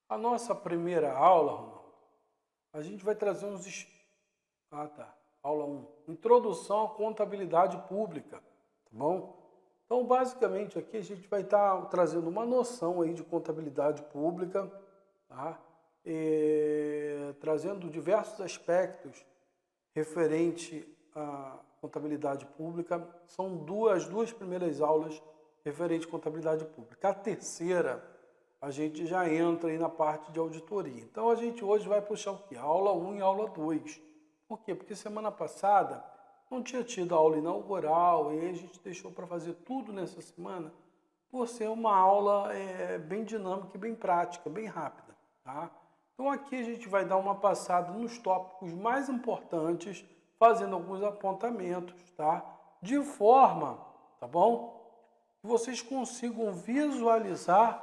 A nossa primeira aula, Ronaldo, a gente vai trazer Aula 1. Introdução à contabilidade pública, tá bom? Então, basicamente, aqui a gente vai estar trazendo uma noção aí de contabilidade pública, tá? Trazendo diversos aspectos referente à contabilidade pública. São as duas primeiras aulas referente à contabilidade pública. A terceira, a gente já entra aí na parte de auditoria. Então, a gente hoje vai puxar o quê? A aula 1 e a aula 2. Por quê? Porque semana passada não tinha tido a aula inaugural e a gente deixou para fazer tudo nessa semana por ser uma aula bem dinâmica e bem prática, bem rápida, tá? Então aqui a gente vai dar uma passada nos tópicos mais importantes, fazendo alguns apontamentos, tá? De forma, tá bom? Que vocês consigam visualizar,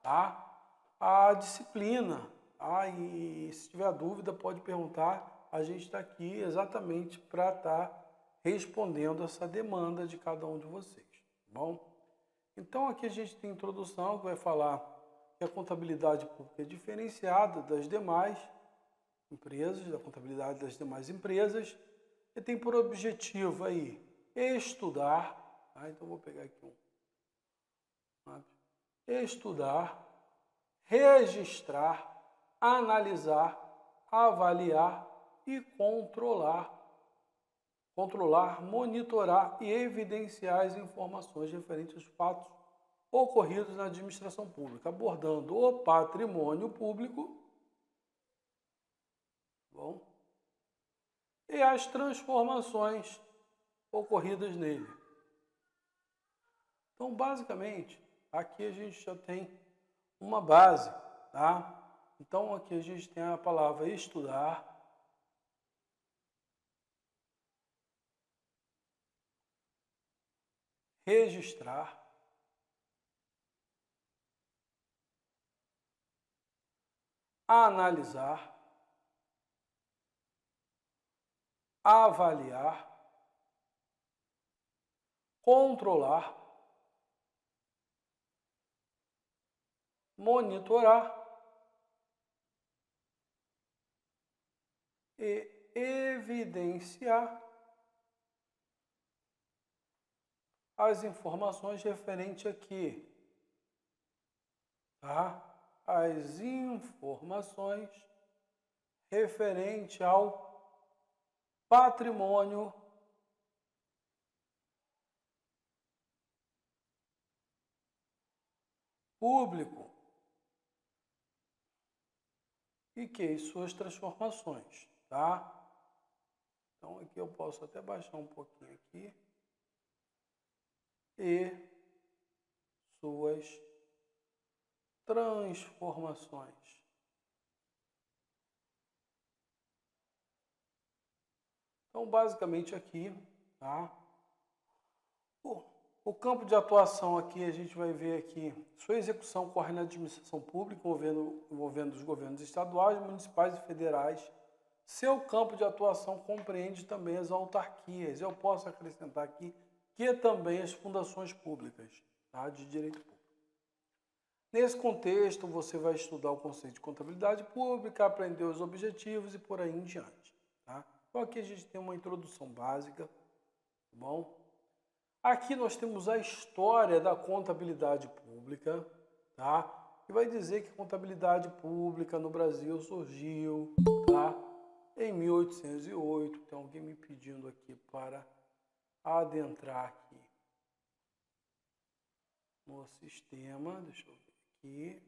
tá? A disciplina, tá? E se tiver dúvida pode perguntar, a gente está aqui exatamente para estar respondendo essa demanda de cada um de vocês, tá bom? Então aqui a gente tem a introdução que vai falar que a contabilidade pública é diferenciada das demais empresas, da contabilidade das demais empresas, e tem por objetivo aí estudar, tá? Então vou pegar aqui estudar, registrar, analisar, avaliar e controlar, monitorar e evidenciar as informações referentes aos fatos ocorridos na administração pública, abordando o patrimônio público, bom, e as transformações ocorridas nele. Então, basicamente, aqui a gente já tem uma base, tá? Então, aqui a gente tem a palavra estudar, registrar, analisar, avaliar, controlar, monitorar e evidenciar as informações referentes aqui, tá? As informações referente ao patrimônio público e que suas transformações, tá? Então aqui eu posso até baixar um pouquinho aqui e suas transformações. Então basicamente aqui, tá? O campo de atuação aqui, a gente vai ver aqui, sua execução ocorre na administração pública, envolvendo os governos estaduais, municipais e federais. Seu campo de atuação compreende também as autarquias. Eu posso acrescentar aqui que também as fundações públicas, tá? De direito público. Nesse contexto, você vai estudar o conceito de contabilidade pública, aprender os objetivos e por aí em diante, tá? Então aqui a gente tem uma introdução básica, tá bom? Aqui nós temos a história da contabilidade pública, tá? Que vai dizer que a contabilidade pública no Brasil surgiu, tá? Em 1808. Tem alguém me pedindo aqui para adentrar aqui no sistema. Deixa eu ver aqui.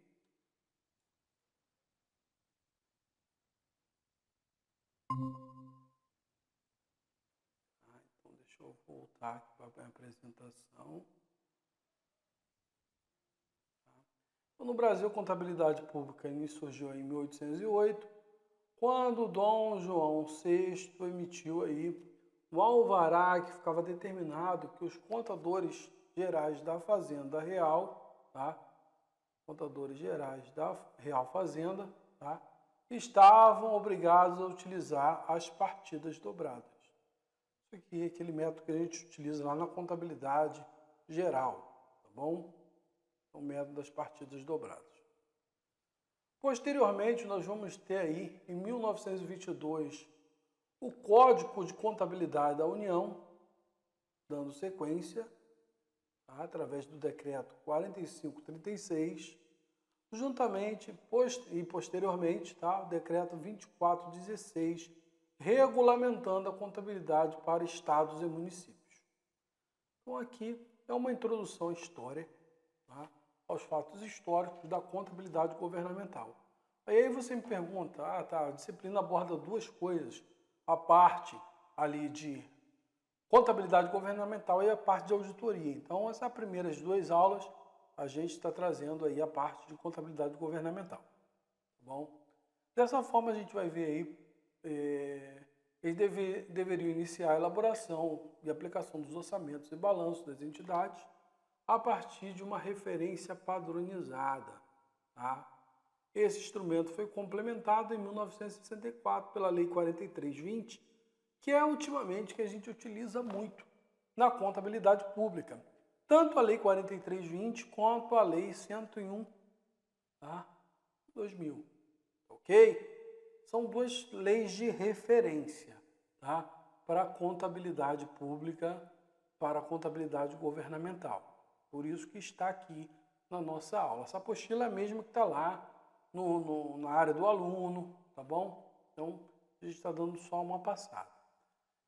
Então deixa eu voltar aqui para a minha apresentação. Então, no Brasil, a contabilidade pública surgiu em 1808, quando Dom João VI emitiu aí um alvará que ficava determinado que os contadores gerais da Fazenda Real, tá? Contadores gerais da Real Fazenda, tá? Estavam obrigados a utilizar as partidas dobradas. Isso aqui é aquele método que a gente utiliza lá na contabilidade geral, tá bom? É o método das partidas dobradas. Posteriormente, nós vamos ter aí, em 1922, o Código de Contabilidade da União, dando sequência, tá, através do Decreto 4536, juntamente e posteriormente, tá, o Decreto 2416, regulamentando a contabilidade para estados e municípios. Então, aqui é uma introdução à história, tá, aos fatos históricos da contabilidade governamental. Aí você me pergunta, a disciplina aborda duas coisas, a parte ali de contabilidade governamental e a parte de auditoria. Então, essas primeiras duas aulas, a gente está trazendo aí a parte de contabilidade governamental, tá bom? Dessa forma, a gente vai ver aí, eles deveriam iniciar a elaboração e aplicação dos orçamentos e balanços das entidades a partir de uma referência padronizada, tá? Esse instrumento foi complementado em 1964 pela Lei 4320, que é ultimamente que a gente utiliza muito na contabilidade pública. Tanto a Lei 4320 quanto a Lei 101, tá? 2000, ok? São duas leis de referência, tá? Para a contabilidade pública, para a contabilidade governamental. Por isso que está aqui na nossa aula. Essa apostila é a mesma que está lá na área do aluno, tá bom? Então, a gente está dando só uma passada.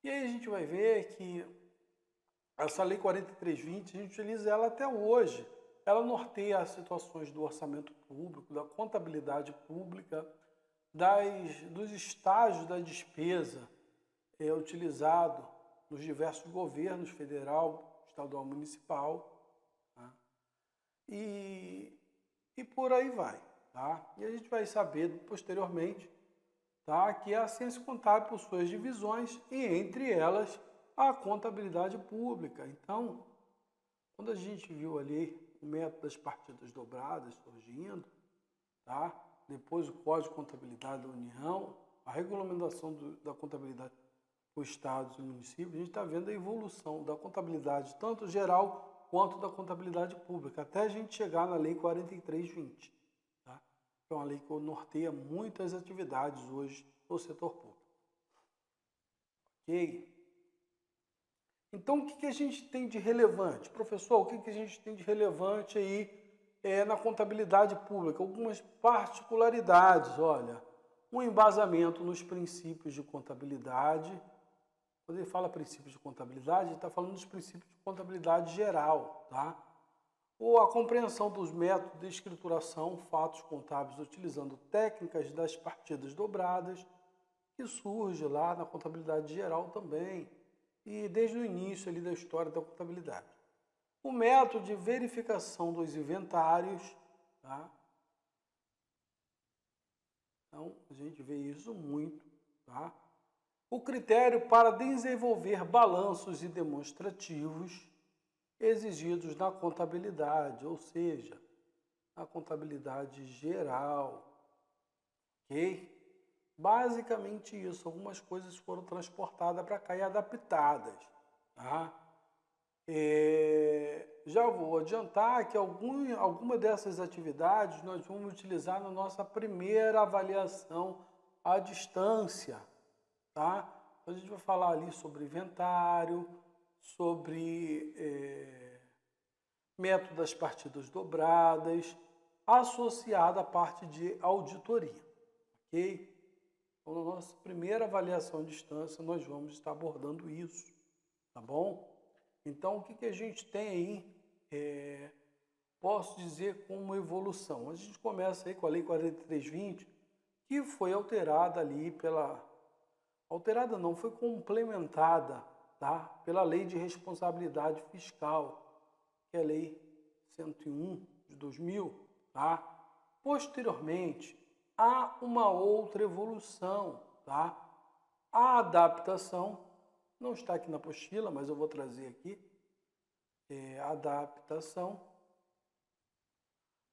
E aí a gente vai ver que essa Lei 4320, a gente utiliza ela até hoje. Ela norteia as situações do orçamento público, da contabilidade pública, dos estágios da despesa utilizado nos diversos governos, federal, estadual, municipal, tá? E por aí vai, tá? E a gente vai saber posteriormente, tá, que a ciência contábil possui suas divisões e entre elas a contabilidade pública. Então, quando a gente viu ali o método das partidas dobradas surgindo, tá? Depois o Código de Contabilidade da União, a regulamentação da contabilidade para os estados e municípios, a gente está vendo a evolução da contabilidade, tanto geral quanto da contabilidade pública, até a gente chegar na Lei 4320, tá? Que é uma lei que norteia muitas atividades hoje no setor público. Ok? Então, o que a gente tem de relevante? Professor, o que a gente tem de relevante aí na contabilidade pública? Algumas particularidades, olha. Um embasamento nos princípios de contabilidade. Quando ele fala princípios de contabilidade, ele está falando dos princípios de contabilidade geral, tá? Ou a compreensão dos métodos de escrituração, fatos contábeis, utilizando técnicas das partidas dobradas, que surge lá na contabilidade geral também, e desde o início ali da história da contabilidade. O método de verificação dos inventários, tá? Então, a gente vê isso muito, tá? O critério para desenvolver balanços e demonstrativos exigidos na contabilidade, ou seja, na contabilidade geral, ok? Basicamente isso, algumas coisas foram transportadas para cá e adaptadas, tá? Já vou adiantar que alguma dessas atividades nós vamos utilizar na nossa primeira avaliação à distância, tá? Então, a gente vai falar ali sobre inventário, sobre método das partidas dobradas, associado à parte de auditoria, ok? Então, na nossa primeira avaliação à distância, nós vamos estar abordando isso, tá bom? Então, o que a gente tem aí, posso dizer como evolução? A gente começa aí com a Lei 4320, que foi alterada ali alterada não, foi complementada, tá? Pela Lei de Responsabilidade Fiscal, que é a Lei 101 de 2000, tá? Posteriormente, há uma outra evolução, tá? A adaptação, não está aqui na apostila, mas eu vou trazer aqui, adaptação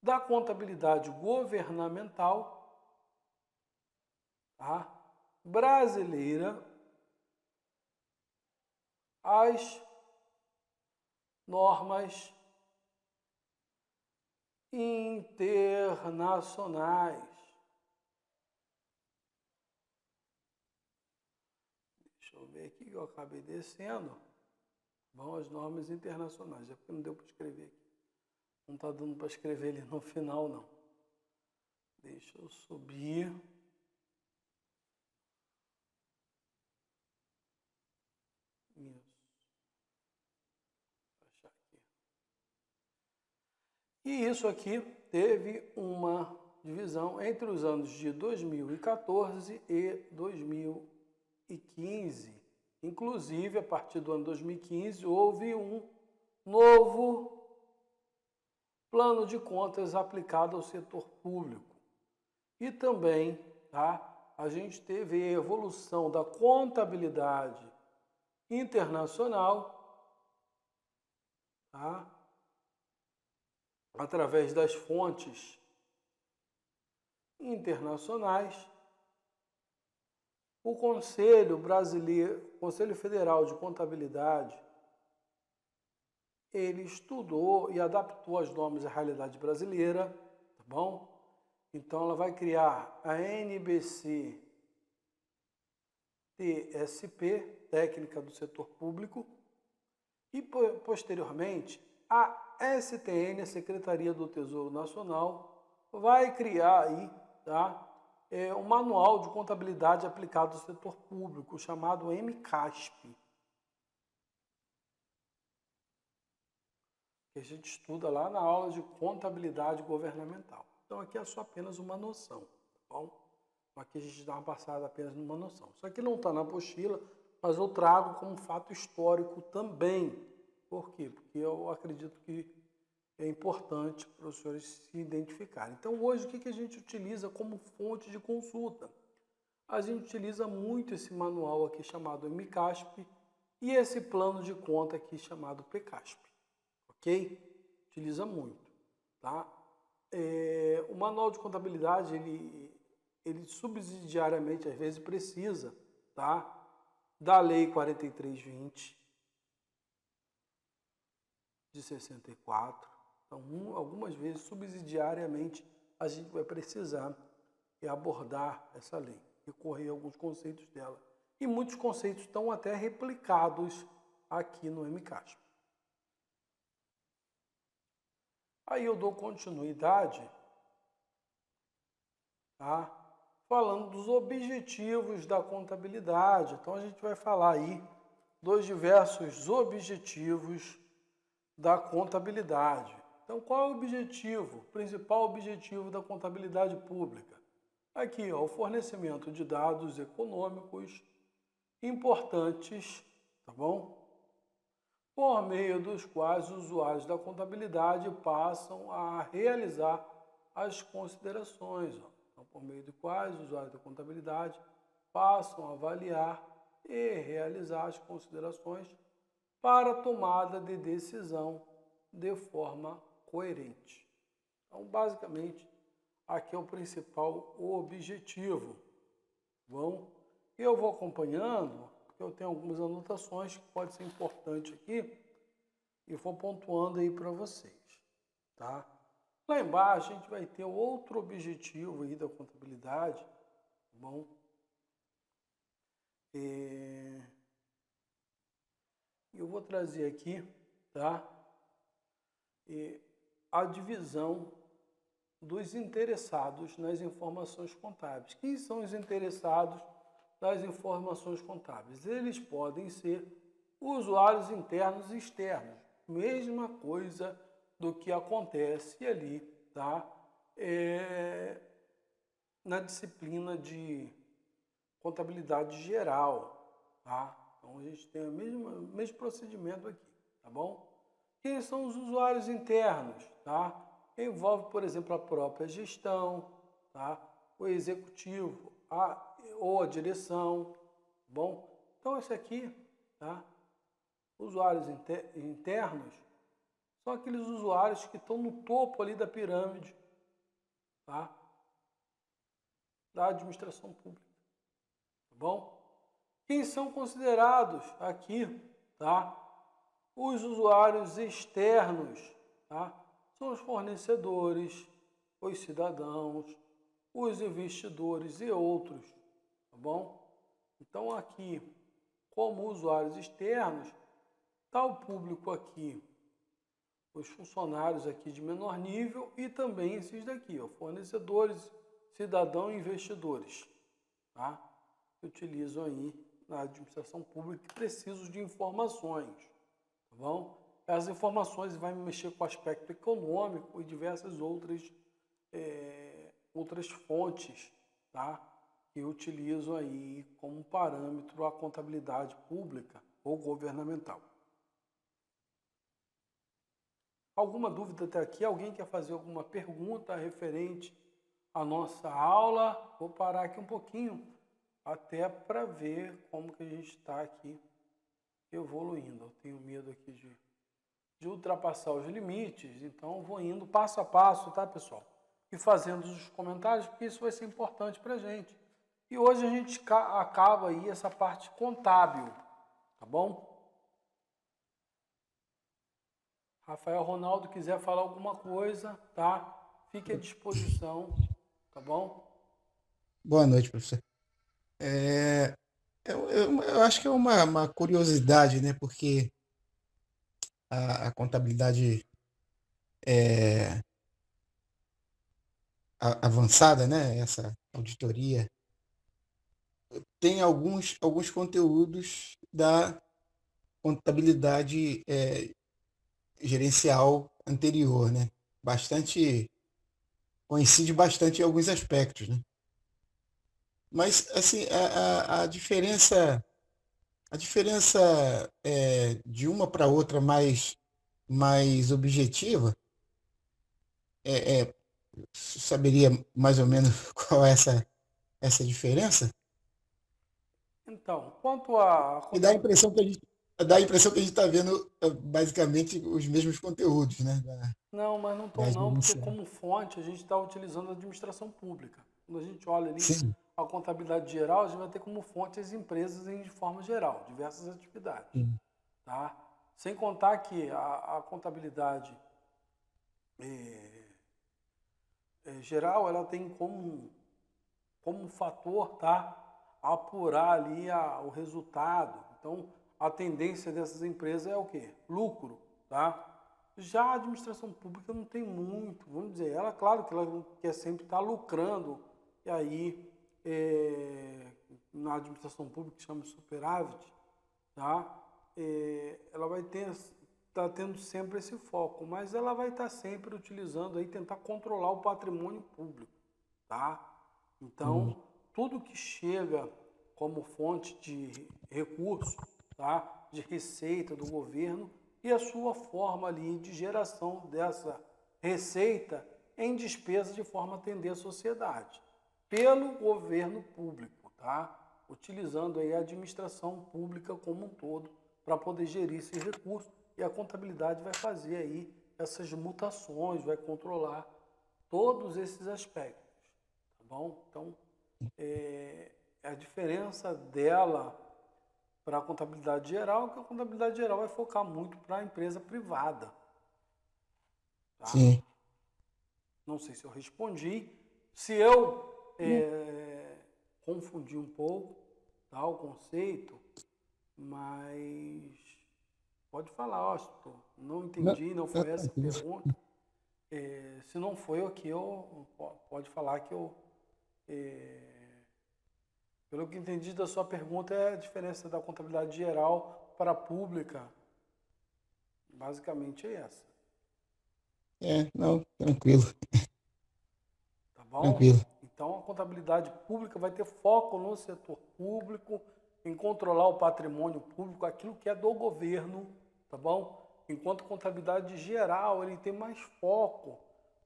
da contabilidade governamental, tá? Brasileira às normas internacionais. Deixa eu ver aqui que eu acabei descendo. Vão as normas internacionais, é porque não deu para escrever aqui. Não está dando para escrever ali no final, não. Deixa eu subir. Isso. Vou achar aqui. E isso aqui teve uma divisão entre os anos de 2014 e 2015. Inclusive, a partir do ano 2015, houve um novo plano de contas aplicado ao setor público. E também, tá, a gente teve a evolução da contabilidade internacional, tá, através das fontes internacionais. O Conselho Federal de Contabilidade, ele estudou e adaptou as normas à realidade brasileira, tá bom? Então ela vai criar a NBC-TSP, Técnica do Setor Público, e posteriormente a STN, a Secretaria do Tesouro Nacional, vai criar aí, tá, um manual de contabilidade aplicado ao setor público, chamado MCASP, que a gente estuda lá na aula de contabilidade governamental. Então aqui é só apenas uma noção, tá bom? Aqui a gente dá uma passada apenas numa noção. Isso aqui não está na apostila, mas eu trago como fato histórico também. Por quê? Porque eu acredito que é importante para os senhores se identificarem. Então hoje o que a gente utiliza como fonte de consulta? A gente utiliza muito esse manual aqui chamado MCASP e esse plano de conta aqui chamado PCASP. Ok? Utiliza muito, tá? O manual de contabilidade, ele subsidiariamente, às vezes, precisa, tá, da Lei 4320 de 64. Então, algumas vezes, subsidiariamente, a gente vai precisar abordar essa lei, recorrer a alguns conceitos dela. E muitos conceitos estão até replicados aqui no MCASP. Aí eu dou continuidade, tá, falando dos objetivos da contabilidade. Então a gente vai falar aí dos diversos objetivos da contabilidade. Então qual é o objetivo, o principal objetivo da contabilidade pública? Aqui, ó, o fornecimento de dados econômicos importantes, tá bom? Por meio dos quais os usuários da contabilidade passam a realizar as considerações. Então, por meio de quais os usuários da contabilidade passam a avaliar e realizar as considerações para a tomada de decisão de forma coerente. Então, basicamente, aqui é o principal objetivo. Bom, eu vou acompanhando, porque eu tenho algumas anotações que podem ser importantes aqui e vou pontuando aí para vocês, tá? Lá embaixo a gente vai ter outro objetivo aí da contabilidade, tá bom? Eu vou trazer aqui, tá? A divisão dos interessados nas informações contábeis. Quem são os interessados nas informações contábeis? Eles podem ser usuários internos e externos. Mesma coisa do que acontece ali, tá? Na disciplina de contabilidade geral, tá? Então a gente tem o mesmo procedimento aqui, tá bom? Quem são os usuários internos, tá? Envolve, por exemplo, a própria gestão, tá? O executivo, ou a direção, bom? Então, esse aqui, tá? Usuários internos são aqueles usuários que estão no topo ali da pirâmide, tá? Da administração pública, tá bom? Quem são considerados aqui, tá? Os usuários externos, tá? São os fornecedores, os cidadãos, os investidores e outros, tá bom? Então aqui como usuários externos, está o público aqui, os funcionários aqui de menor nível e também esses daqui, ó, fornecedores, cidadão e investidores, tá? Que utilizam aí na administração pública e precisam de informações, tá bom? As informações vão mexer com o aspecto econômico e diversas outras fontes, tá? Que utilizam aí como parâmetro a contabilidade pública ou governamental. Alguma dúvida até aqui? Alguém quer fazer alguma pergunta referente à nossa aula? Vou parar aqui um pouquinho até para ver como que a gente está aqui evoluindo. Eu tenho medo aqui de ultrapassar os limites, então vou indo passo a passo, tá, pessoal? E fazendo os comentários, porque isso vai ser importante para a gente. E hoje a gente acaba aí essa parte contábil, tá bom? Rafael Ronaldo quiser falar alguma coisa, tá? Fique à disposição, tá bom? Boa noite, professor. É, eu acho que é uma curiosidade, né? Porque a contabilidade avançada, né? Essa auditoria, tem alguns conteúdos da contabilidade gerencial anterior, né? Bastante, coincide bastante em alguns aspectos, né? Mas, assim, a diferença de uma para outra mais objetiva, saberia mais ou menos qual é essa diferença? Então, quanto à E dá a contabilidade. impressão que a gente está vendo basicamente os mesmos conteúdos, né? Não, mas não Da estão não, porque gerencial. como fonte a gente está utilizando a administração pública. Quando a gente olha ali Sim, a contabilidade geral, a gente vai ter como fonte as empresas de forma geral, diversas atividades, sim, tá? Sem contar que a contabilidade geral, ela tem como fator, tá? Apurar ali o resultado. Então, a tendência dessas empresas é o quê? Lucro, tá? Já a administração pública não tem muito, vamos dizer, ela, claro que ela quer sempre estar lucrando, e aí, na administração pública, que chama de superávit, tá? Ela vai tá tendo sempre esse foco, mas ela vai estar sempre utilizando aí, tentar controlar o patrimônio público, tá? sim, Então, tudo que chega como fonte de recurso, tá? De receita do governo e a sua forma ali de geração dessa receita em despesa de forma a atender a sociedade, pelo governo público, tá? Utilizando aí a administração pública como um todo para poder gerir esse recurso e a contabilidade vai fazer aí essas mutações, vai controlar todos esses aspectos, tá bom? Então, a diferença dela para a contabilidade geral é que a contabilidade geral vai focar muito para a empresa privada, tá? sim. Não sei se eu respondi. Se eu confundi um pouco, tá, o conceito, mas pode falar, ó, não Não, entendi, não tá foi essa a tranquilo. pergunta. Se não foi o que pode falar que pelo que entendi da sua pergunta, é a diferença da contabilidade geral para a pública. Basicamente é essa, Não, tranquilo, tá bom? tranquilo. Então a contabilidade pública vai ter foco no setor público, em controlar o patrimônio público, aquilo que é do governo, tá bom? Enquanto a contabilidade geral ele tem mais foco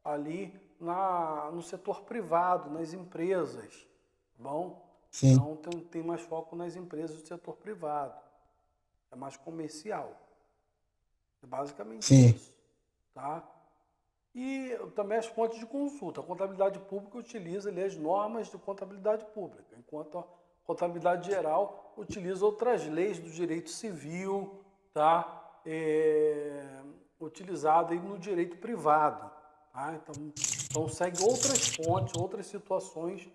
ali no setor privado, nas empresas, tá bom? Sim, Então tem mais foco nas empresas do setor privado, é mais comercial. É basicamente sim, isso, tá? E também as fontes de consulta. A contabilidade pública utiliza ali as normas de contabilidade pública, enquanto a contabilidade geral utiliza outras leis do direito civil, tá? Utilizada aí no direito privado, tá? Então segue outras fontes, outras situações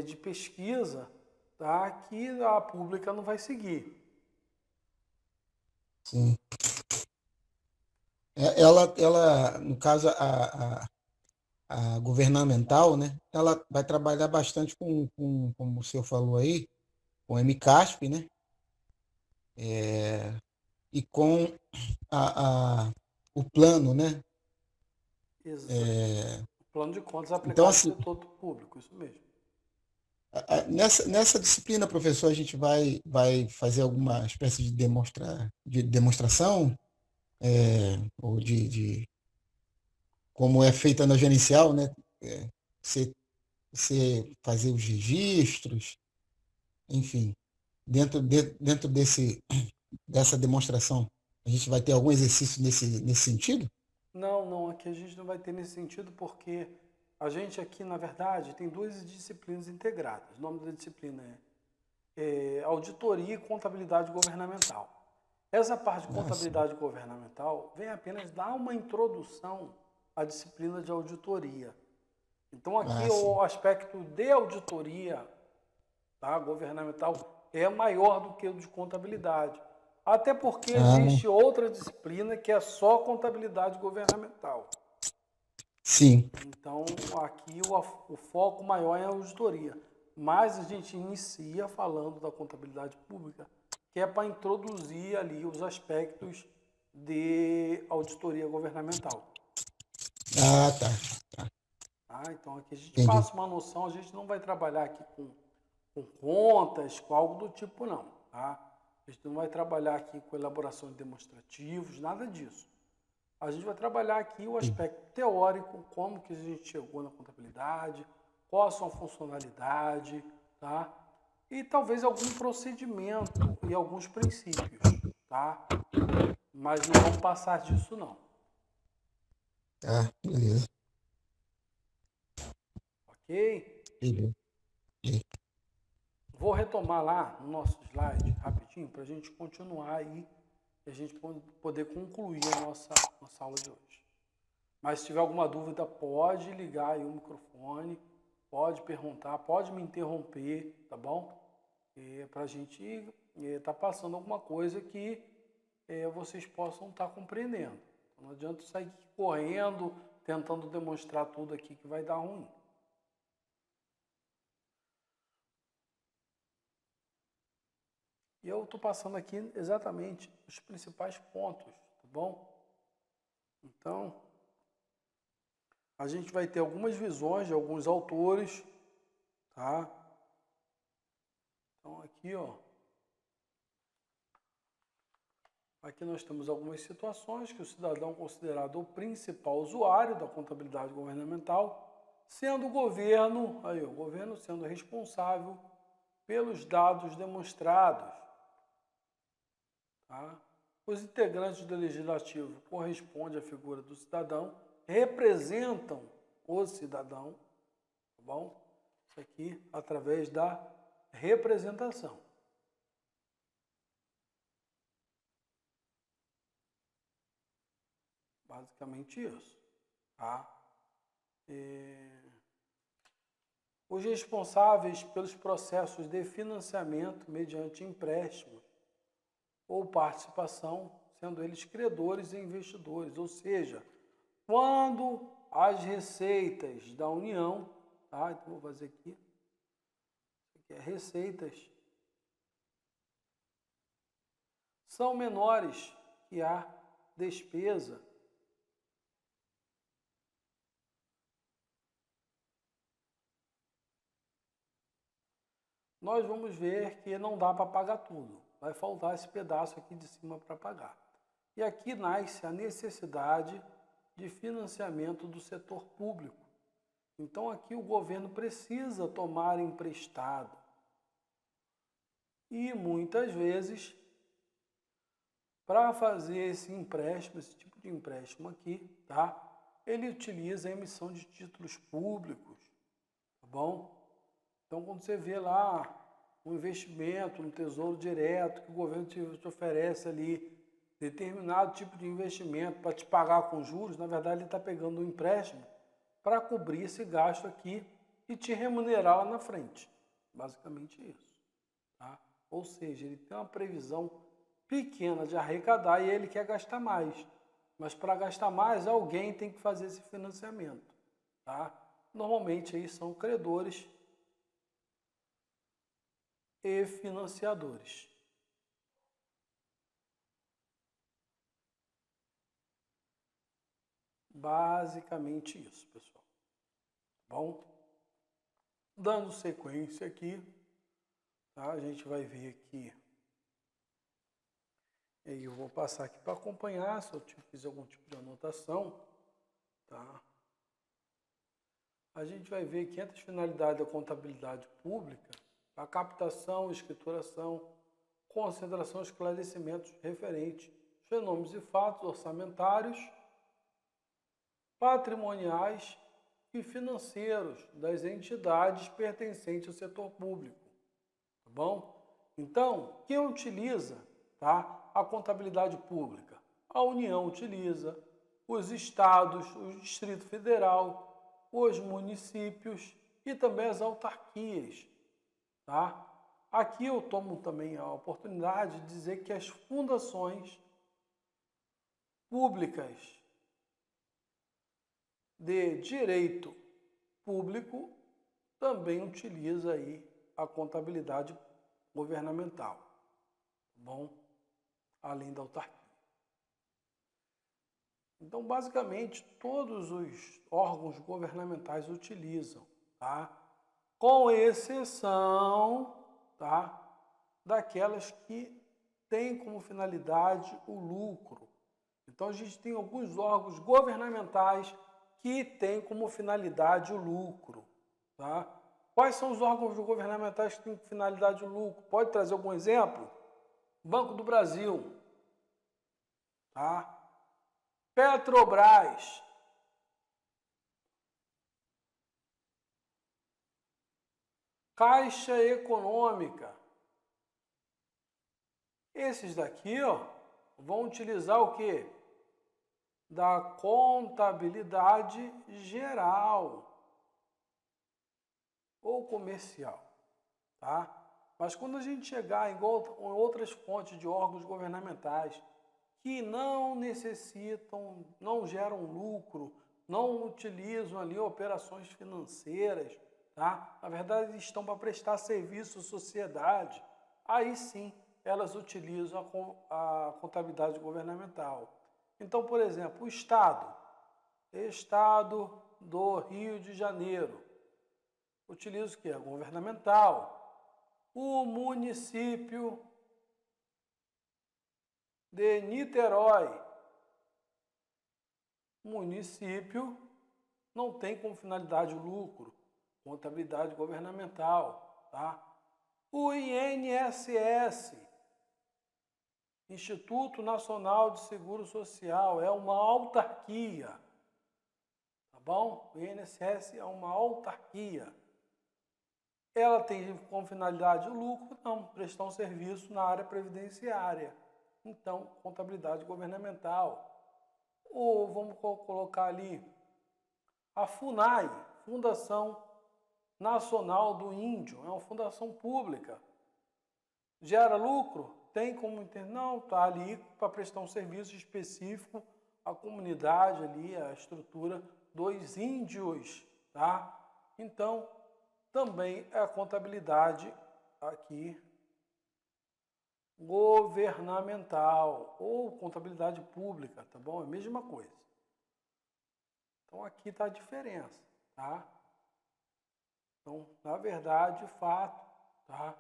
de pesquisa, tá? Que a pública não vai seguir. sim. Ela, no caso, a governamental, né? Ela vai trabalhar bastante como o senhor falou aí, com o MCASP, né? E com a, a, o plano, né? Exato. O plano de contas Então, aplicado ao assim, setor público, isso mesmo. nessa disciplina, professor, a gente vai fazer alguma espécie de demonstração, ou de como é feita na gerencial, né? É, você, você fazer os registros, enfim, dentro dessa demonstração, a gente vai ter algum exercício nesse sentido? Não, não, aqui a gente não vai ter nesse sentido porque a gente aqui, na verdade, tem duas disciplinas integradas. O nome da disciplina é Auditoria e Contabilidade Governamental. Essa parte de Ah, sim. contabilidade governamental vem apenas dar uma introdução à disciplina de auditoria. Então aqui Ah, sim. o aspecto de auditoria, tá, governamental é maior do que o de contabilidade. Até porque Ah, existe outra disciplina que é só contabilidade governamental. sim. Então aqui o foco maior é a auditoria. Mas a gente inicia falando da contabilidade pública, que é para introduzir ali os aspectos de auditoria governamental. Ah, tá. Tá? Então aqui a gente Entendi. passa uma noção, a gente não vai trabalhar aqui com contas, com algo do tipo não. Tá? A gente não vai trabalhar aqui com elaboração de demonstrativos, nada disso. A gente vai trabalhar aqui o aspecto teórico, como que a gente chegou na contabilidade, qual a sua funcionalidade, tá? E talvez algum procedimento e alguns princípios, tá? Mas não vamos passar disso não, Ah, beleza. ok? Beleza. Vou retomar lá no nosso slide rapidinho para a gente continuar aí e a gente poder concluir a nossa aula de hoje. Mas se tiver alguma dúvida, pode ligar aí o microfone, pode perguntar, pode me interromper, tá bom? Para a gente estar passando alguma coisa que vocês possam estar compreendendo. Não adianta sair correndo, tentando demonstrar tudo aqui que vai dar ruim. E eu estou passando aqui exatamente os principais pontos, tá bom? Então, a gente vai ter algumas visões de alguns autores, tá? Então, aqui nós temos algumas situações que o cidadão é considerado o principal usuário da contabilidade governamental, sendo o governo sendo responsável pelos dados demonstrados, tá? Os integrantes do legislativo correspondem à figura do cidadão, representam o cidadão, tá bom? Isso aqui através da representação. Basicamente isso, tá? Os responsáveis pelos processos de financiamento mediante empréstimos ou participação, sendo eles credores e investidores, ou seja, quando as receitas da União, tá? Então vou fazer aqui é receitas, são menores que a despesa, nós vamos ver que não dá para pagar tudo. Vai faltar esse pedaço aqui de cima para pagar. E aqui nasce a necessidade de financiamento do setor público. Então aqui o governo precisa tomar emprestado. E muitas vezes, para fazer esse empréstimo, esse tipo de empréstimo aqui, tá? Ele utiliza a emissão de títulos públicos, tá bom? Então, quando você vê lá um investimento no Tesouro Direto, que o governo te oferece ali determinado tipo de investimento para te pagar com juros, na verdade ele está pegando um empréstimo para cobrir esse gasto aqui e te remunerar lá na frente. Basicamente isso. Tá? Ou seja, ele tem uma previsão pequena de arrecadar e ele quer gastar mais. Mas para gastar mais, alguém tem que fazer esse financiamento, tá? Normalmente aí são credores e financiadores. Basicamente isso, pessoal. Tá bom? Dando sequência aqui, tá? A gente vai ver aqui. E aí eu vou passar aqui para acompanhar, se eu fizer algum tipo de anotação, tá? A gente vai ver aqui entre as finalidades da contabilidade pública, a captação, escrituração, concentração, esclarecimentos referentes, fenômenos e fatos orçamentários, patrimoniais e financeiros das entidades pertencentes ao setor público, tá bom? Então, quem utiliza, tá, a contabilidade pública? A União utiliza, os estados, o Distrito Federal, os municípios e também as autarquias, tá? Aqui eu tomo também a oportunidade de dizer que as fundações públicas de direito público também utiliza aí a contabilidade governamental, tá bom? Além da autarquia. Então, basicamente, todos os órgãos governamentais utilizam, tá? Com exceção, tá, daquelas que têm como finalidade o lucro. Então, a gente tem alguns órgãos governamentais que têm como finalidade o lucro, tá? Quais são os órgãos governamentais que têm como finalidade o lucro? Pode trazer algum exemplo? Banco do Brasil, tá? Petrobras, Caixa Econômica. Esses daqui, ó, vão utilizar o quê? Da contabilidade geral ou comercial, tá? Mas quando a gente chegar em outras fontes de órgãos governamentais que não necessitam, não geram lucro, não utilizam ali operações financeiras, tá? Na verdade, estão para prestar serviço à sociedade. Aí sim, elas utilizam a contabilidade governamental. Então, por exemplo, o Estado do Rio de Janeiro, utiliza o que? A governamental. O município de Niterói, município não tem como finalidade o lucro, contabilidade governamental, tá? O INSS, Instituto Nacional de Seguro Social, é uma autarquia, tá bom? O INSS é uma autarquia. Ela tem como finalidade o lucro? Não, prestar um serviço na área previdenciária. Então, contabilidade governamental. Ou vamos colocar ali a FUNAI, Fundação Nacional do Índio, é uma fundação pública. Gera lucro? Tem como entender? Não, está ali para prestar um serviço específico à comunidade ali, à estrutura dos índios, tá? Então, também é a contabilidade aqui governamental ou contabilidade pública, tá bom? É a mesma coisa. Então, aqui está a diferença, tá? Então, na verdade, fato, tá?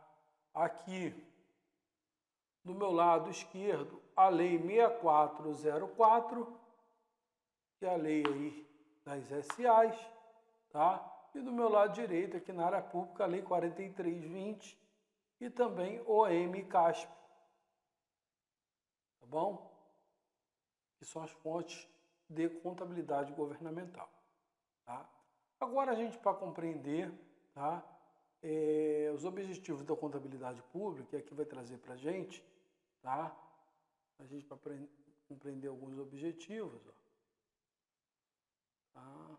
Aqui, do meu lado esquerdo, a Lei 6404, que é a lei aí das SAs, tá? E do meu lado direito, aqui na área pública, a Lei 4320 e também o MCASP, tá bom? Que são as fontes de contabilidade governamental, tá? Agora, a gente, para compreender, tá, os objetivos da contabilidade pública, que aqui vai trazer para a gente, tá? A gente para compreender alguns objetivos, ó. Tá?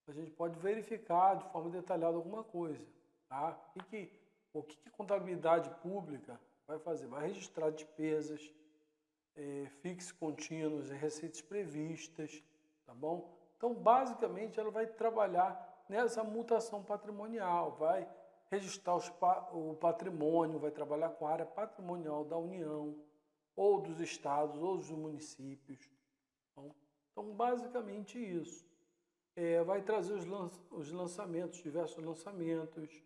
A gente pode verificar de forma detalhada alguma coisa, tá? O que a contabilidade pública vai fazer? Vai registrar despesas, fixos contínuos e receitas previstas, tá bom? Então, basicamente, ela vai trabalhar nessa mutação patrimonial, vai registrar o patrimônio, vai trabalhar com a área patrimonial da União, ou dos estados, ou dos municípios. Então, basicamente isso. Vai trazer os lançamentos, diversos lançamentos,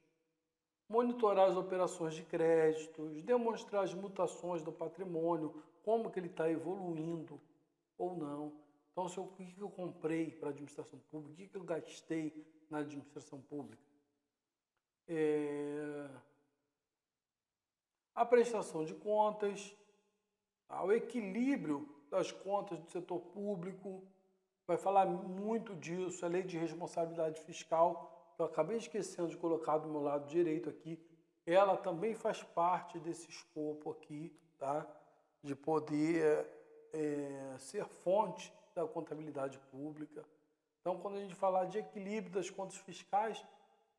monitorar as operações de créditos, demonstrar as mutações do patrimônio, como que ele está evoluindo ou não. Então, o que eu comprei para a administração pública, o que eu gastei na administração pública. A prestação de contas, o equilíbrio das contas do setor público, vai falar muito disso, a lei de responsabilidade fiscal, que eu acabei esquecendo de colocar do meu lado direito aqui, ela também faz parte desse escopo aqui, tá? De poder ser fonte da contabilidade pública. Então, quando a gente falar de equilíbrio das contas fiscais,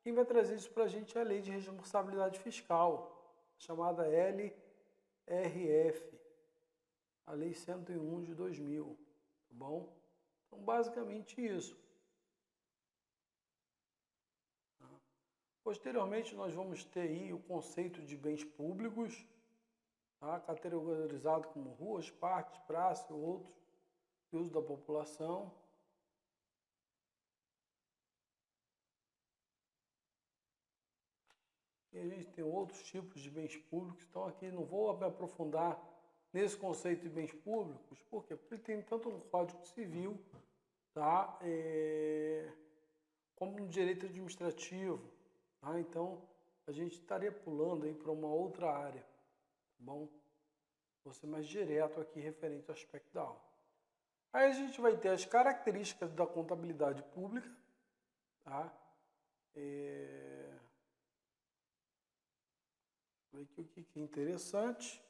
quem vai trazer isso para a gente é a Lei de Responsabilidade Fiscal, chamada LRF, a Lei 101 de 2000, tá bom? Então, basicamente isso. Posteriormente, nós vamos ter aí o conceito de bens públicos, tá? Categorizado como ruas, parques, praças e outros, de uso da população. E a gente tem outros tipos de bens públicos, então aqui não vou me aprofundar nesse conceito de bens públicos, por quê? Porque ele tem tanto no Código Civil, tá? Como no direito administrativo, tá? Então a gente estaria pulando aí para uma outra área, tá bom? Vou ser mais direto aqui referente ao aspecto da aula. Aí a gente vai ter as características da contabilidade pública, tá? Ver aqui o que é interessante.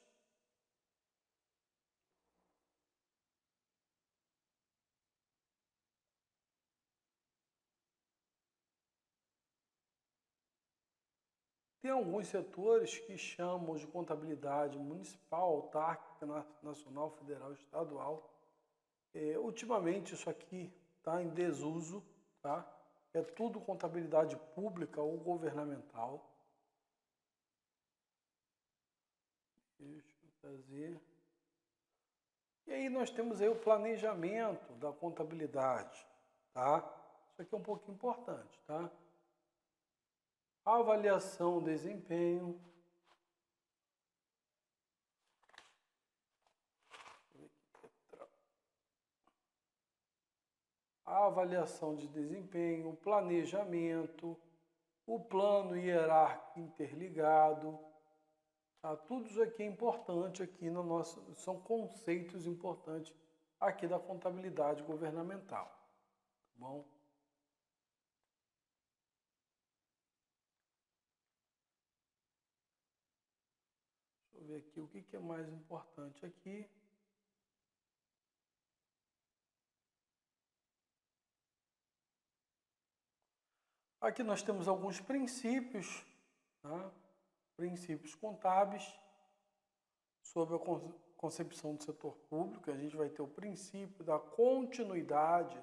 Tem alguns setores que chamam de contabilidade municipal, autárquica, nacional, federal, estadual. Ultimamente isso aqui está em desuso, tá? É tudo contabilidade pública ou governamental. Deixa eu fazer. E aí nós temos aí o planejamento da contabilidade, tá? Isso aqui é um pouco importante, tá? A avaliação do desempenho. A avaliação de desempenho, o planejamento, o plano hierárquico interligado. Tá? Tudo isso aqui é importante aqui no nosso, são conceitos importantes aqui da contabilidade governamental. Tá bom? Deixa eu ver aqui o que é mais importante aqui. Aqui nós temos alguns princípios, tá? Princípios contábeis sobre a concepção do setor público. A gente vai ter o princípio da continuidade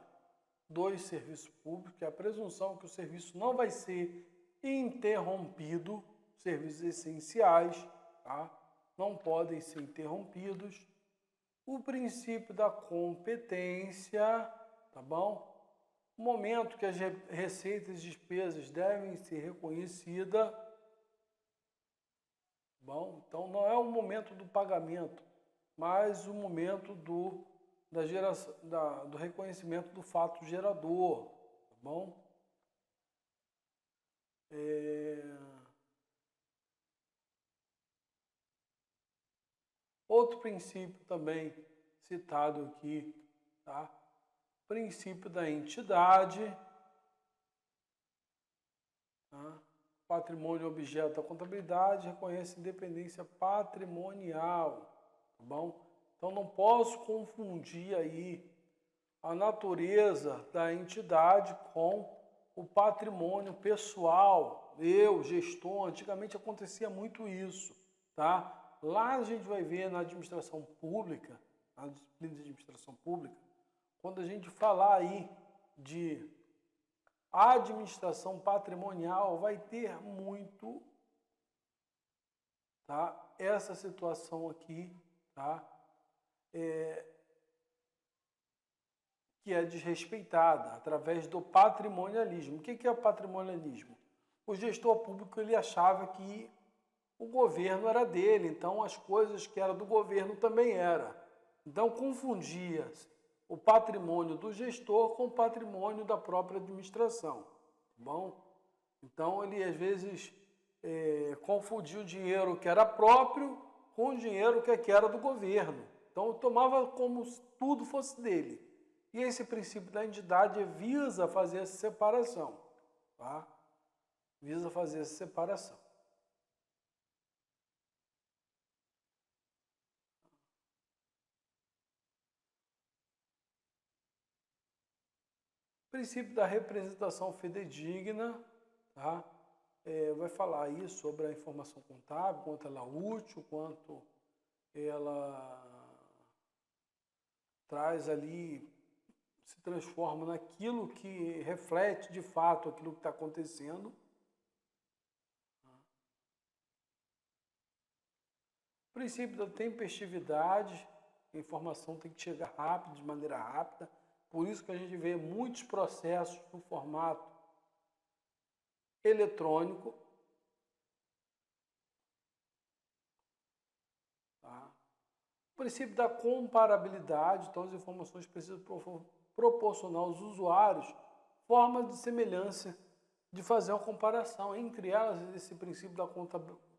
dos serviços públicos, que é a presunção que o serviço não vai ser interrompido, serviços essenciais, tá? Não podem ser interrompidos. O princípio da competência, tá bom? O momento que as receitas e despesas devem ser reconhecidas. Bom, então não é o momento do pagamento, mas o momento do reconhecimento do fato gerador, tá bom? Outro princípio também citado aqui, tá? Princípio da entidade, tá? Patrimônio objeto da contabilidade reconhece independência patrimonial, tá bom? Então não posso confundir aí a natureza da entidade com o patrimônio pessoal, eu, gestor, antigamente acontecia muito isso, tá? Lá a gente vai ver na administração pública, na disciplina de administração pública, quando a gente falar aí de administração patrimonial, vai ter muito, tá? Essa situação aqui, tá? Que é desrespeitada através do patrimonialismo. O que é o patrimonialismo? O gestor público ele achava que o governo era dele, então as coisas que eram do governo também era. Então confundia o patrimônio do gestor com o patrimônio da própria administração, tá bom? Então ele às vezes confundia o dinheiro que era próprio com o dinheiro que era do governo. Então tomava como se tudo fosse dele. E esse princípio da entidade visa fazer essa separação, tá? Visa fazer essa separação. Princípio da representação fidedigna, tá? Vai falar aí sobre a informação contábil, quanto ela é útil, quanto ela traz ali, se transforma naquilo que reflete de fato aquilo que está acontecendo. Princípio da tempestividade, a informação tem que chegar rápido, de maneira rápida. Por isso que a gente vê muitos processos no formato eletrônico. Tá? O princípio da comparabilidade, então as informações precisam proporcionar aos usuários formas de semelhança de fazer uma comparação. Entre elas, esse princípio da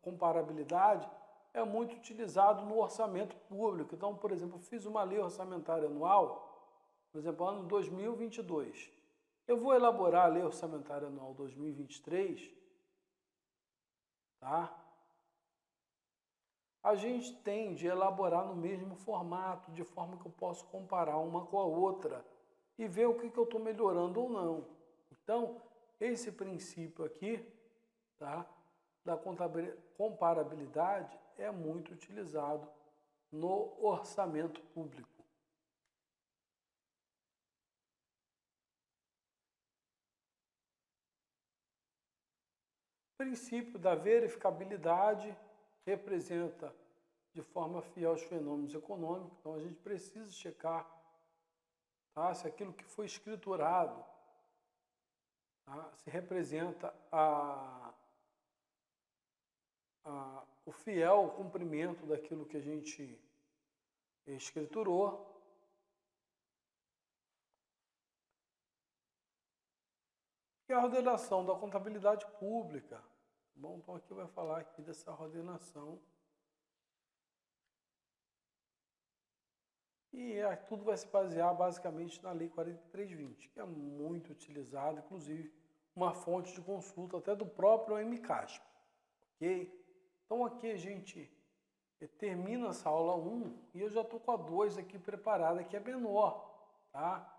comparabilidade é muito utilizado no orçamento público. Então, por exemplo, eu fiz uma lei orçamentária anual, por exemplo, ano 2022. Eu vou elaborar a lei orçamentária anual 2023, tá? A gente tende a elaborar no mesmo formato, de forma que eu posso comparar uma com a outra e ver o que eu estou melhorando ou não. Então, esse princípio aqui, tá, da comparabilidade é muito utilizado no orçamento público. O princípio da verificabilidade representa de forma fiel os fenômenos econômicos, então a gente precisa checar, tá, se aquilo que foi escriturado, tá, se representa o fiel cumprimento daquilo que a gente escriturou. E a ordenação da contabilidade pública. Bom, então aqui vai falar aqui dessa ordenação. E tudo vai se basear basicamente na Lei 4320, que é muito utilizada, inclusive uma fonte de consulta até do próprio MCASP, ok? Então aqui a gente termina essa aula 1 e eu já estou com a 2 aqui preparada, que é menor, tá?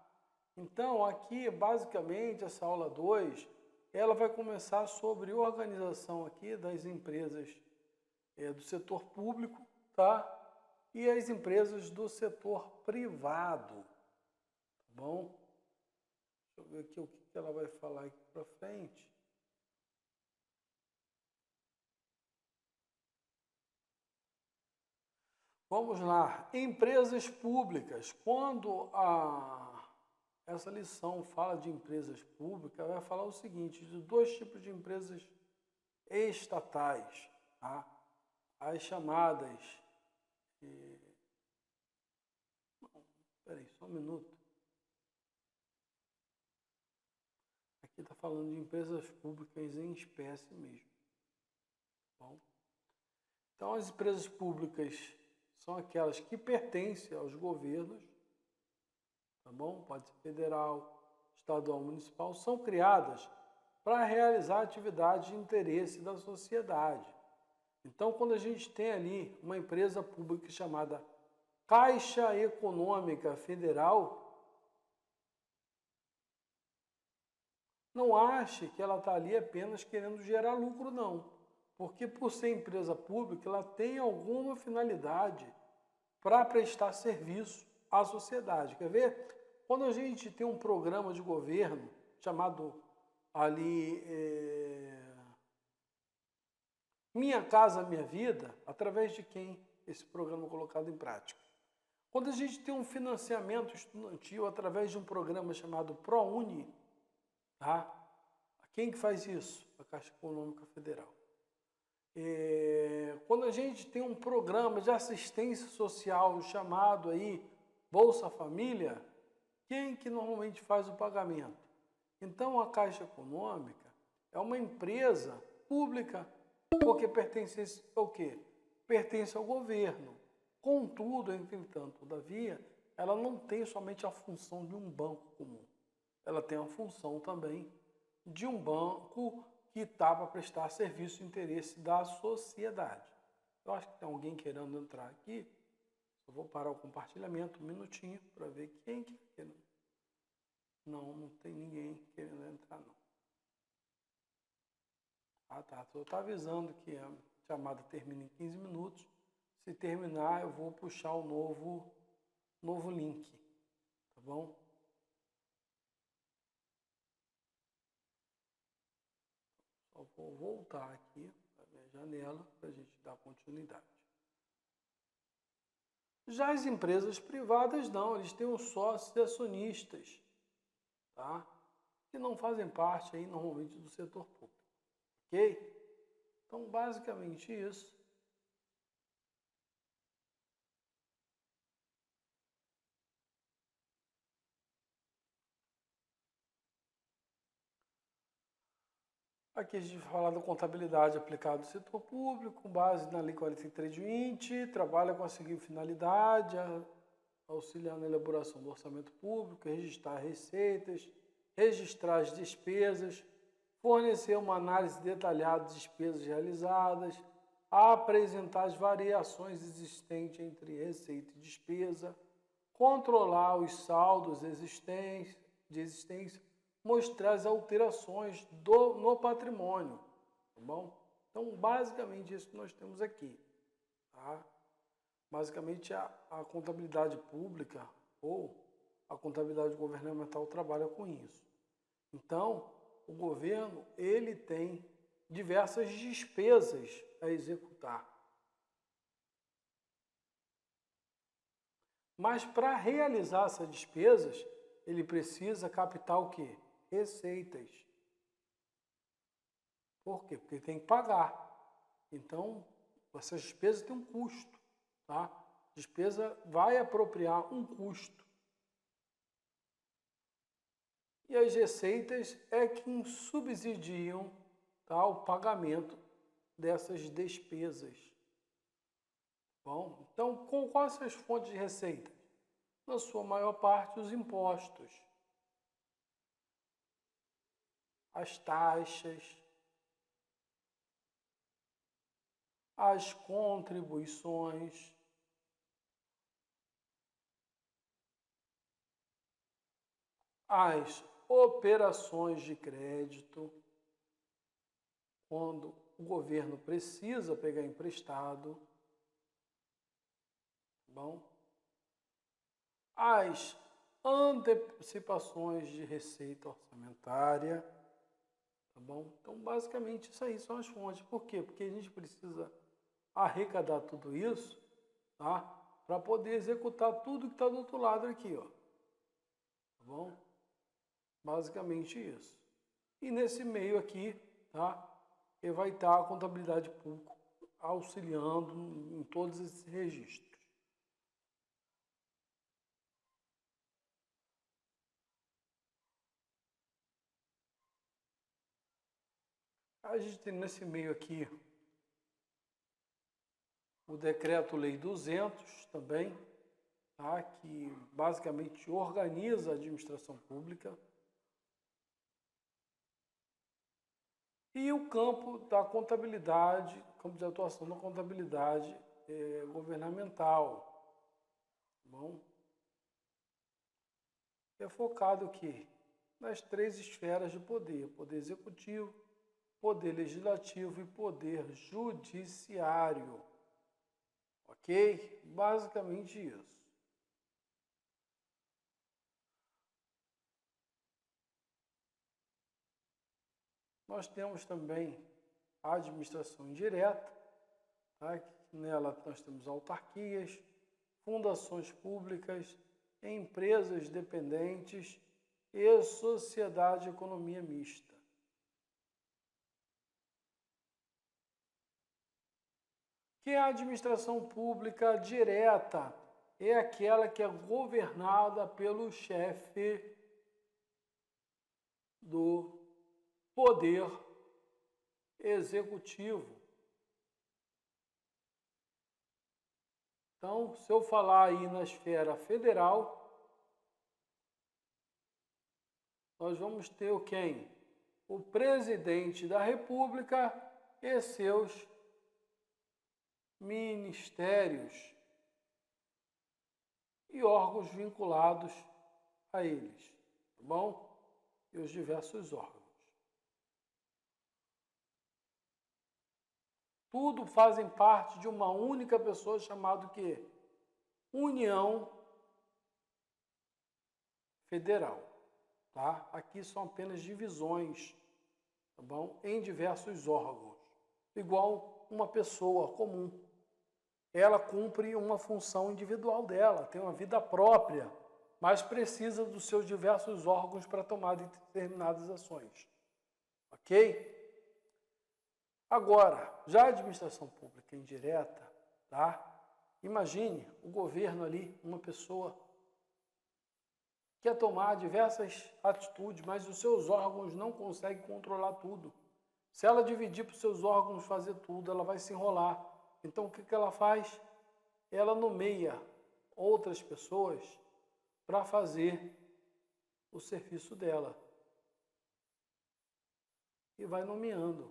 Então aqui basicamente essa aula 2, ela vai começar sobre organização aqui das empresas do setor público, tá? E as empresas do setor privado, tá bom? Deixa eu ver aqui o que ela vai falar aqui para frente. Vamos lá, empresas públicas. Quando essa lição fala de empresas públicas, vai falar o seguinte, de dois tipos de empresas estatais, tá? As chamadas... Espera aí, só um minuto. Aqui está falando de empresas públicas em espécie mesmo. Tá bom? Então, as empresas públicas são aquelas que pertencem aos governos, tá bom? Pode ser federal, estadual, municipal, são criadas para realizar atividades de interesse da sociedade. Então, quando a gente tem ali uma empresa pública chamada Caixa Econômica Federal, Não ache que ela está ali apenas querendo gerar lucro, não. Porque por ser empresa pública, ela tem alguma finalidade para prestar serviço à sociedade. Quer ver? Quando a gente tem um programa de governo chamado ali Minha Casa Minha Vida, através de quem esse programa é colocado em prática? Quando a gente tem um financiamento estudantil através de um programa chamado ProUni, tá? Quem que faz isso? A Caixa Econômica Federal. Quando a gente tem um programa de assistência social chamado aí Bolsa Família, quem que normalmente faz o pagamento? Então a Caixa Econômica é uma empresa pública porque pertence ao quê? Pertence ao governo. Contudo, entretanto, todavia, ela não tem somente a função de um banco comum. Ela tem a função também de um banco que está para prestar serviço de interesse da sociedade. Eu acho que tem alguém querendo entrar aqui. Eu vou parar o compartilhamento um minutinho para ver quem que está querendo. Não, não tem ninguém querendo entrar, não. Ah, tá. Só está avisando que a chamada termina em 15 minutos. Se terminar, eu vou puxar o novo link. Tá bom? Só vou voltar aqui para minha janela para a gente dar continuidade. Já as empresas privadas não, eles têm os sócios e acionistas, tá? Que não fazem parte aí normalmente do setor público, ok? Então, basicamente isso. Aqui a gente vai falar da contabilidade aplicada ao setor público, com base na Lei 43 de 20, trabalha com a seguinte finalidade, auxiliar na elaboração do orçamento público, registrar receitas, registrar as despesas, fornecer uma análise detalhada de despesas realizadas, apresentar as variações existentes entre receita e despesa, controlar os saldos de existência, mostrar as alterações no patrimônio, tá bom? Então, basicamente, isso que nós temos aqui, tá? Basicamente, a contabilidade pública ou a contabilidade governamental trabalha com isso. Então, o governo, ele tem diversas despesas a executar. Mas para realizar essas despesas, ele precisa captar o quê? Receitas. Por quê? Porque ele tem que pagar. Então, essas despesas têm um custo, tá? Despesa vai apropriar um custo. E as receitas é quem subsidiam, tá, o pagamento dessas despesas. Bom, então, quais são as fontes de receita? Na sua maior parte, os impostos, as taxas, as contribuições, as operações de crédito, quando o governo precisa pegar emprestado, tá bom? As antecipações de receita orçamentária, tá bom? Então, basicamente, isso aí são as fontes. Por quê? Porque a gente precisa arrecadar tudo isso, tá? Para poder executar tudo que está do outro lado aqui, ó. Tá bom? Basicamente isso. E nesse meio aqui, tá? Vai estar a contabilidade pública auxiliando em todos esses registros. A gente tem nesse meio aqui o Decreto-Lei 200 também, tá? Que basicamente organiza a administração pública. E o campo da contabilidade, campo de atuação da contabilidade governamental, tá bom? É focado aqui das 3 esferas de poder: poder executivo, poder legislativo e poder judiciário. Ok? Basicamente isso. Nós temos também a administração indireta, tá? Nela nós temos autarquias, fundações públicas, empresas dependentes e sociedade de economia mista. Que a administração pública direta é aquela que é governada pelo chefe do poder executivo. Então, se eu falar aí na esfera federal, nós vamos ter quem? O presidente da República e seus ministérios e órgãos vinculados a eles, tá bom? E os diversos órgãos. Tudo fazem parte de uma única pessoa chamada que? União Federal, tá? Aqui são apenas divisões, tá bom? Em diversos órgãos, igual uma pessoa comum. Ela cumpre uma função individual dela, tem uma vida própria, mas precisa dos seus diversos órgãos para tomar determinadas ações. Ok? Agora, já a administração pública indireta, tá? Imagine o governo ali, uma pessoa quer tomar diversas atitudes, mas os seus órgãos não conseguem controlar tudo. Se ela dividir para os seus órgãos fazer tudo, ela vai se enrolar. Então, o que ela faz? Ela nomeia outras pessoas para fazer o serviço dela. E vai nomeando.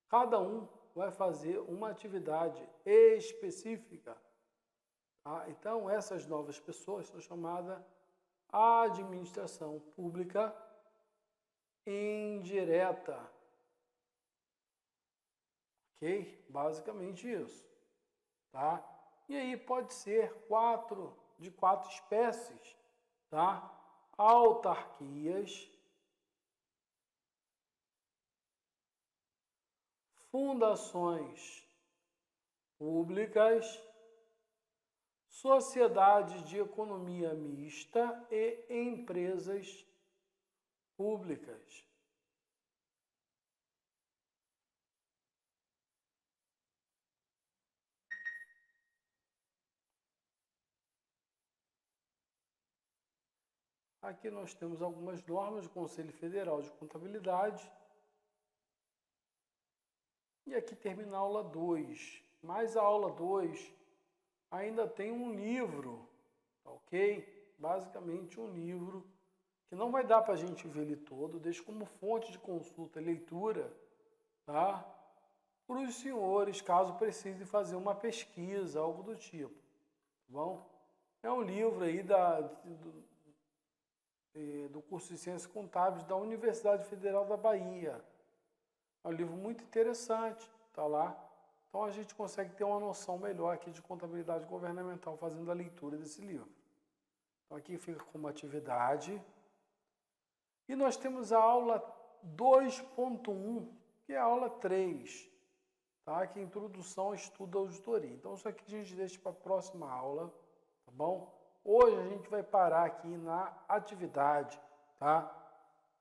Cada um vai fazer uma atividade específica. Tá? Então, essas novas pessoas são chamadas administração pública indireta. Ok? Basicamente isso. Tá? E aí pode ser de quatro espécies. Tá? Autarquias, fundações públicas, sociedades de economia mista e empresas públicas. Aqui nós temos algumas normas do Conselho Federal de Contabilidade. E aqui termina a aula 2. Mas a aula 2 ainda tem um livro, ok? Basicamente um livro que não vai dar para a gente ver ele todo, deixo como fonte de consulta e leitura, tá? Para os senhores, caso precisem fazer uma pesquisa, algo do tipo, tá bom? É um livro aí do curso de Ciências Contábeis da Universidade Federal da Bahia. É um livro muito interessante, tá lá. Então a gente consegue ter uma noção melhor aqui de contabilidade governamental fazendo a leitura desse livro. Então aqui fica como atividade. E nós temos a aula 2.1, que é a aula 3, tá? Que é a introdução ao estudo da auditoria. Então isso aqui a gente deixa para a próxima aula, tá bom? Hoje a gente vai parar aqui na atividade, tá?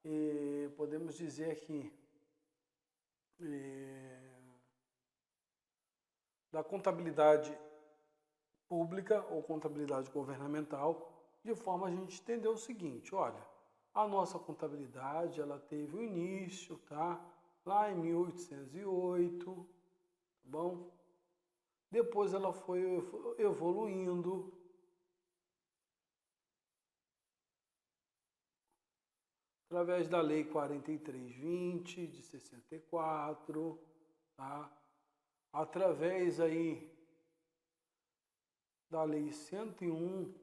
E podemos dizer que da contabilidade pública ou contabilidade governamental, de forma a gente entender o seguinte, olha, a nossa contabilidade, ela teve o início, tá? Lá em 1808, tá bom? Depois ela foi evoluindo, através da Lei 4320 de 64, tá? Através aí da Lei 101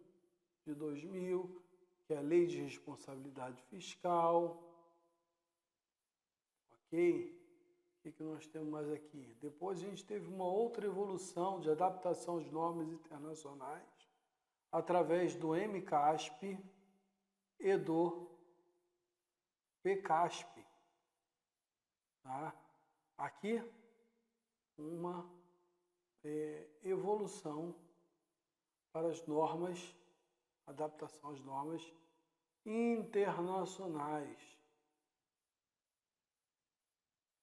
de 2000, que é a Lei de Responsabilidade Fiscal. Ok? O que nós temos mais aqui? Depois a gente teve uma outra evolução de adaptação às normas internacionais através do MCASP e do PCASP. Tá? Aqui, uma evolução para as normas, adaptação às normas internacionais.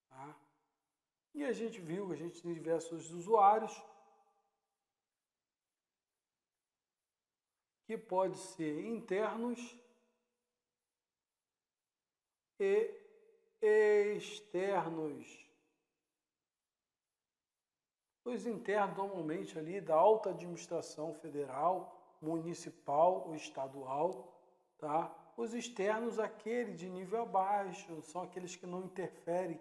Tá? E a gente viu que a gente tem diversos usuários que podem ser internos e externos. Os internos, normalmente, ali da alta administração federal, municipal ou estadual, tá? Os externos, aquele de nível abaixo, são aqueles que não interferem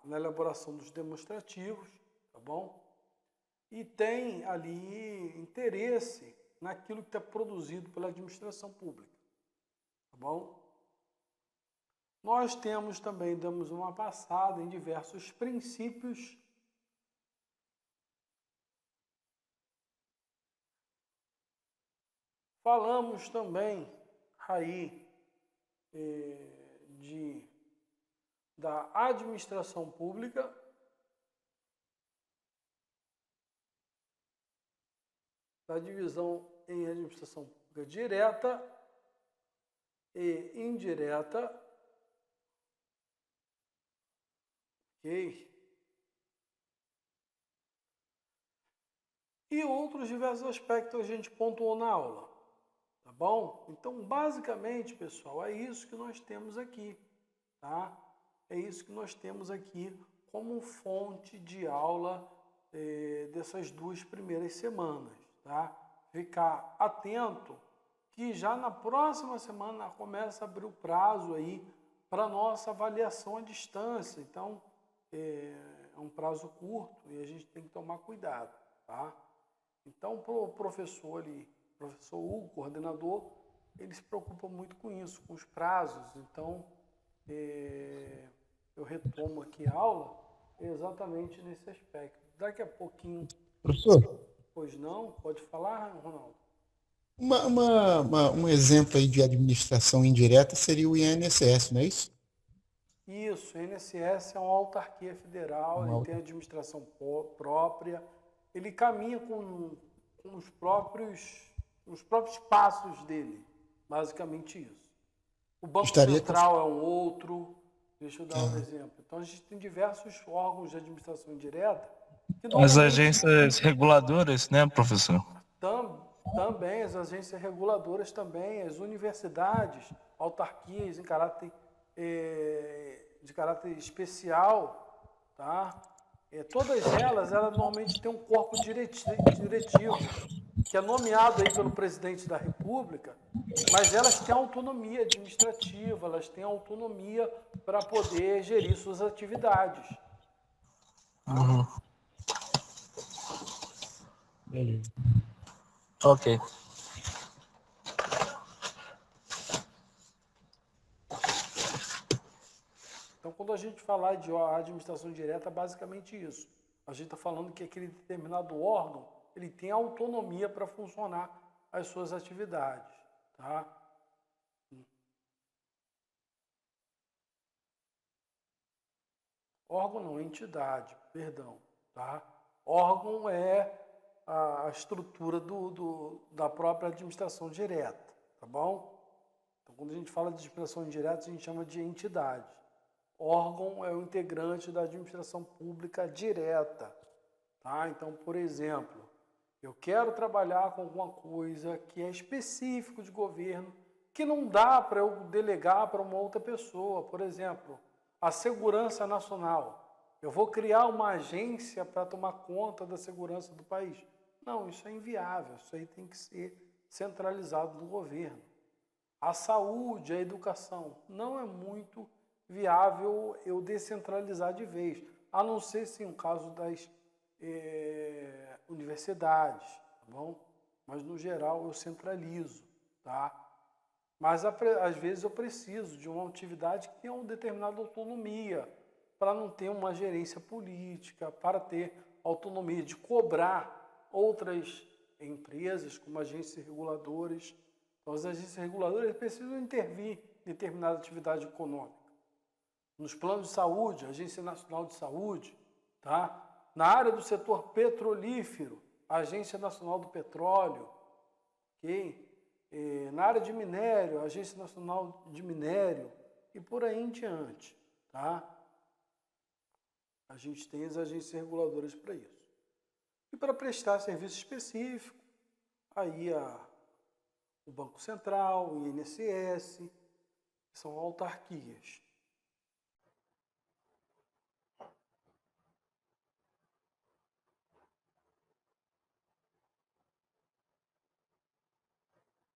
na elaboração dos demonstrativos, tá bom? E tem ali interesse naquilo que está produzido pela administração pública, tá bom? Nós temos também, damos uma passada em diversos princípios falamos também aí da administração pública, da divisão em administração pública direta e indireta, ok? E outros diversos aspectos a gente pontuou na aula, tá bom? Então, basicamente, pessoal, é isso que nós temos aqui, tá? É isso que nós temos aqui como fonte de aula dessas 2 primeiras semanas, tá? Ficar atento que já na próxima semana começa a abrir o prazo aí para nossa avaliação à distância. Então, é um prazo curto e a gente tem que tomar cuidado, tá? Então, o professor ali, professor Hugo, coordenador, ele se preocupa muito com isso, com os prazos. Então, eu retomo aqui a aula exatamente nesse aspecto. Daqui a pouquinho... Professor? Pois não? Pode falar, Ronaldo? Um exemplo aí de administração indireta seria o INSS, não é isso? Isso, o INSS é uma autarquia federal, ele tem administração própria, ele caminha com os próprios passos dele, basicamente isso. O Banco Central é um outro, deixa eu dar um exemplo. Então a gente tem diversos órgãos de administração indireta. As agências reguladoras, né, professor? Também, as agências reguladoras também, as universidades, autarquias de caráter especial, tá? Todas elas normalmente têm um corpo diretivo, que é nomeado aí pelo presidente da República, mas elas têm autonomia administrativa, elas têm autonomia para poder gerir suas atividades. Tá? Uhum. Ok. Então, quando a gente falar de administração direta, é basicamente isso. A gente está falando que aquele determinado órgão, ele tem autonomia para funcionar as suas atividades, tá? Órgão não, entidade, perdão, tá? Órgão é a estrutura da própria administração direta, tá bom? Então, quando a gente fala de administração indireta, a gente chama de entidade. Órgão é o integrante da administração pública direta, tá? Então, por exemplo, eu quero trabalhar com alguma coisa que é específico de governo, que não dá para eu delegar para uma outra pessoa. Por exemplo, a segurança nacional. Eu vou criar uma agência para tomar conta da segurança do país. Não, isso é inviável, isso aí tem que ser centralizado no governo. A saúde, a educação, não é muito viável eu descentralizar de vez, a não ser sim o caso das universidades, tá bom? Mas no geral eu centralizo, tá? Mas às vezes eu preciso de uma atividade que tenha uma determinada autonomia, para não ter uma gerência política, para ter autonomia de cobrar outras empresas, como agências reguladoras. Então, as agências reguladoras precisam intervir em determinada atividade econômica. Nos planos de saúde, a Agência Nacional de Saúde, tá? Na área do setor petrolífero, a Agência Nacional do Petróleo, ok? Na área de minério, a Agência Nacional de Minério e por aí em diante, tá? A gente tem as agências reguladoras para isso. E para prestar serviço específico, aí o Banco Central, o INSS, são autarquias.